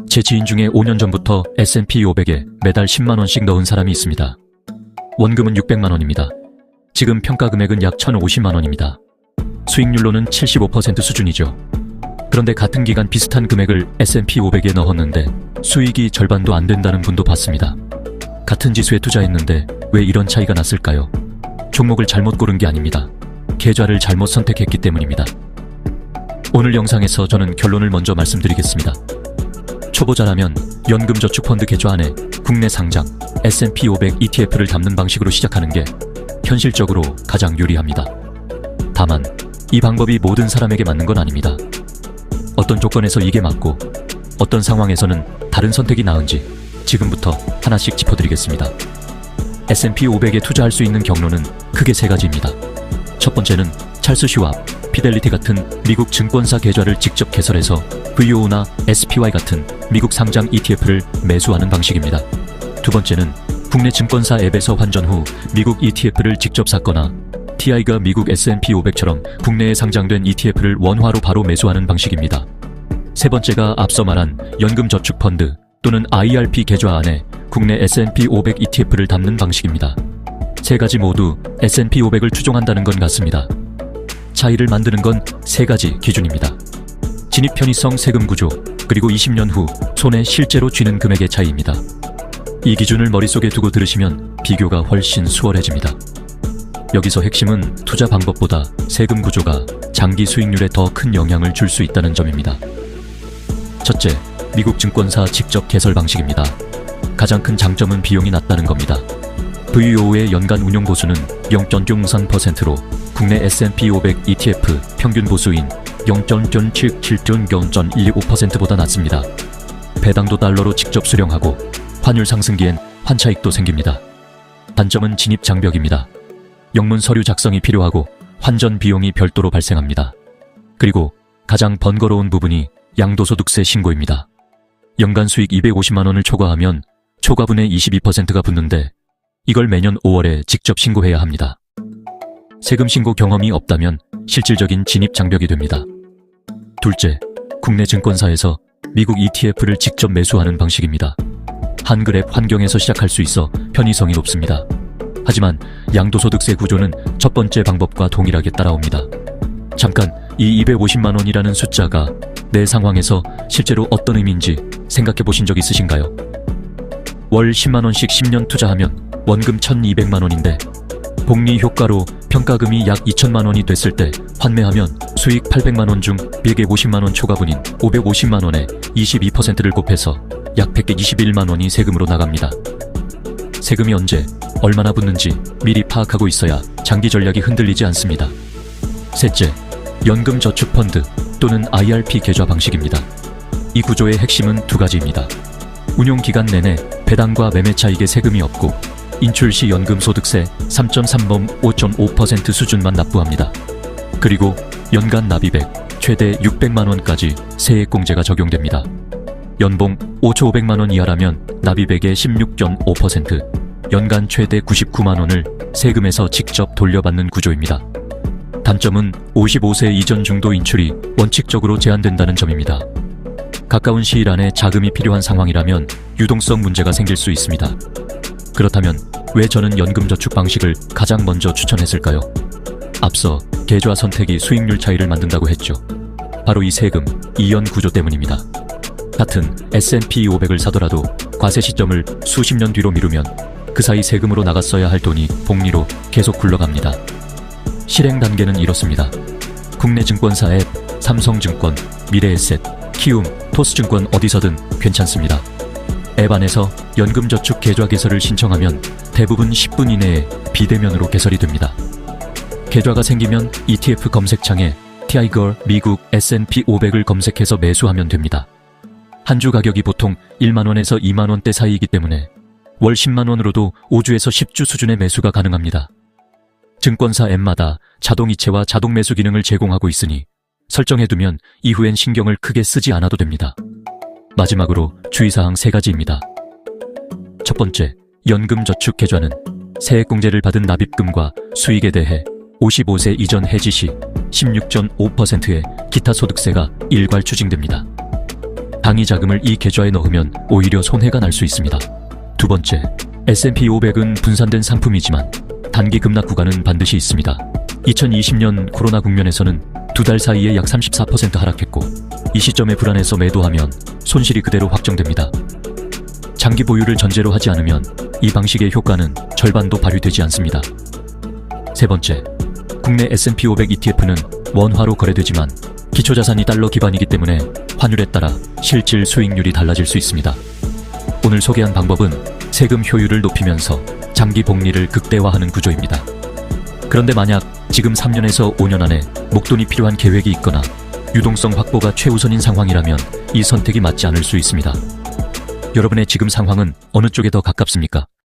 제 지인 중에 5년 전부터 S&P 500에 매달 10만원씩 넣은 사람이 있습니다. 원금은 600만원입니다. 지금 평가 금액은 약 1,050만원입니다. 수익률로는 75% 수준이죠. 그런데 같은 기간 비슷한 금액을 S&P 500에 넣었는데 수익이 절반도 안 된다는 분도 봤습니다. 같은 지수에 투자했는데 왜 이런 차이가 났을까요? 종목을 잘못 고른 게 아닙니다. 계좌를 잘못 선택했기 때문입니다. 오늘 영상에서 저는 결론을 먼저 말씀드리겠습니다. 초보자라면 연금저축펀드 계좌 안에 국내 상장 S&P 500 ETF를 담는 방식으로 시작하는 게 현실적으로 가장 유리합니다. 다만 이 방법이 모든 사람에게 맞는 건 아닙니다. 어떤 조건에서 이게 맞고 어떤 상황에서는 다른 선택이 나은지 지금부터 하나씩 짚어드리겠습니다. S&P 500에 투자할 수 있는 경로는 크게 세 가지입니다. 첫 번째는 찰스 슈왑, 피델리티 같은 미국 증권사 계좌를 직접 개설해서 VO나 SPY 같은 미국 상장 ETF를 매수하는 방식입니다. 두 번째는 국내 증권사 앱에서 환전 후 미국 ETF를 직접 샀거나 TI가 미국 S&P 500처럼 국내에 상장된 ETF를 원화로 바로 매수하는 방식입니다. 세 번째가 앞서 말한 연금저축펀드 또는 IRP 계좌 안에 국내 S&P 500 ETF를 담는 방식입니다. 세 가지 모두 S&P 500을 추종한다는 건 같습니다. 차이를 만드는 건 세 가지 기준입니다. 진입 편의성, 세금 구조, 그리고 20년 후 손에 실제로 쥐는 금액의 차이입니다. 이 기준을 머릿속에 두고 들으시면 비교가 훨씬 수월해집니다. 여기서 핵심은 투자 방법보다 세금 구조가 장기 수익률에 더 큰 영향을 줄 수 있다는 점입니다. 첫째, 미국 증권사 직접 개설 방식입니다. 가장 큰 장점은 비용이 낮다는 겁니다. VO의 연간 운용 보수는 0.03%로 국내 S&P 500 ETF 평균 보수인 0.77.0.125%보다 낮습니다. 배당도 달러로 직접 수령하고 환율 상승기엔 환차익도 생깁니다. 단점은 진입 장벽입니다. 영문 서류 작성이 필요하고 환전 비용이 별도로 발생합니다. 그리고 가장 번거로운 부분이 양도소득세 신고입니다. 연간 수익 250만원을 초과하면 초과분의 22%가 붙는데 이걸 매년 5월에 직접 신고해야 합니다. 세금 신고 경험이 없다면 실질적인 진입 장벽이 됩니다. 둘째, 국내 증권사에서 미국 ETF를 직접 매수하는 방식입니다. 한글 앱 환경에서 시작할 수 있어 편의성이 높습니다. 하지만 양도소득세 구조는 첫 번째 방법과 동일하게 따라옵니다. 잠깐 이 250만원이라는 숫자가 내 상황에서 실제로 어떤 의미인지 생각해 보신 적 있으신가요? 월 10만원씩 10년 투자하면 원금 1,200만원인데 복리 효과로 평가금이 약 2천만원이 됐을 때 환매하면 수익 800만원 중 150만원 초과분인 550만원에 22%를 곱해서 약 121만원이 세금으로 나갑니다. 세금이 언제, 얼마나 붙는지 미리 파악하고 있어야 장기 전략이 흔들리지 않습니다. 셋째, 연금저축펀드 또는 IRP 계좌 방식입니다. 이 구조의 핵심은 두 가지입니다. 운용기간 내내 배당과 매매 차익에 세금이 없고 인출 시 연금소득세 3.3범 5.5% 수준만 납부합니다. 그리고 연간 납입액 최대 600만원까지 세액공제가 적용됩니다. 연봉 5,500만원 이하라면 납입액의 16.5%, 연간 최대 99만원을 세금에서 직접 돌려받는 구조입니다. 단점은 55세 이전 중도 인출이 원칙적으로 제한된다는 점입니다. 가까운 시일 안에 자금이 필요한 상황이라면 유동성 문제가 생길 수 있습니다. 그렇다면 왜 저는 연금저축 방식을 가장 먼저 추천했을까요? 앞서 계좌 선택이 수익률 차이를 만든다고 했죠. 바로 이 세금, 이연 구조 때문입니다. 같은 S&P 500을 사더라도 과세 시점을 수십 년 뒤로 미루면 그 사이 세금으로 나갔어야 할 돈이 복리로 계속 굴러갑니다. 실행 단계는 이렇습니다. 국내 증권사 앱, 삼성증권, 미래에셋, 키움, 토스증권 어디서든 괜찮습니다. 앱 안에서 연금저축 계좌 개설을 신청하면 대부분 10분 이내에 비대면으로 개설이 됩니다. 계좌가 생기면 ETF 검색창에 TIGR 미국 S&P 500을 검색해서 매수하면 됩니다. 한 주 가격이 보통 1만원에서 2만원대 사이이기 때문에 월 10만원으로도 5주에서 10주 수준의 매수가 가능합니다. 증권사 앱마다 자동이체와 자동 매수 기능을 제공하고 있으니 설정해두면 이후엔 신경을 크게 쓰지 않아도 됩니다. 마지막으로 주의사항 3가지입니다. 첫 번째, 연금저축 계좌는 세액공제를 받은 납입금과 수익에 대해 55세 이전 해지 시 16.5%의 기타 소득세가 일괄 추징됩니다. 당위 자금을 이 계좌에 넣으면 오히려 손해가 날 수 있습니다. 두 번째, S&P 500은 분산된 상품이지만 단기 급락 구간은 반드시 있습니다. 2020년 코로나 국면에서는 두 달 사이에 약 34% 하락했고, 이 시점에 불안해서 매도하면 손실이 그대로 확정됩니다. 장기 보유를 전제로 하지 않으면 이 방식의 효과는 절반도 발휘되지 않습니다. 세 번째, 국내 S&P 500 ETF는 원화로 거래되지만 기초자산이 달러 기반이기 때문에 환율에 따라 실질 수익률이 달라질 수 있습니다. 오늘 소개한 방법은 세금 효율을 높이면서 장기 복리를 극대화하는 구조입니다. 그런데 만약 지금 3년에서 5년 안에 목돈이 필요한 계획이 있거나 유동성 확보가 최우선인 상황이라면 이 선택이 맞지 않을 수 있습니다. 여러분의 지금 상황은 어느 쪽에 더 가깝습니까?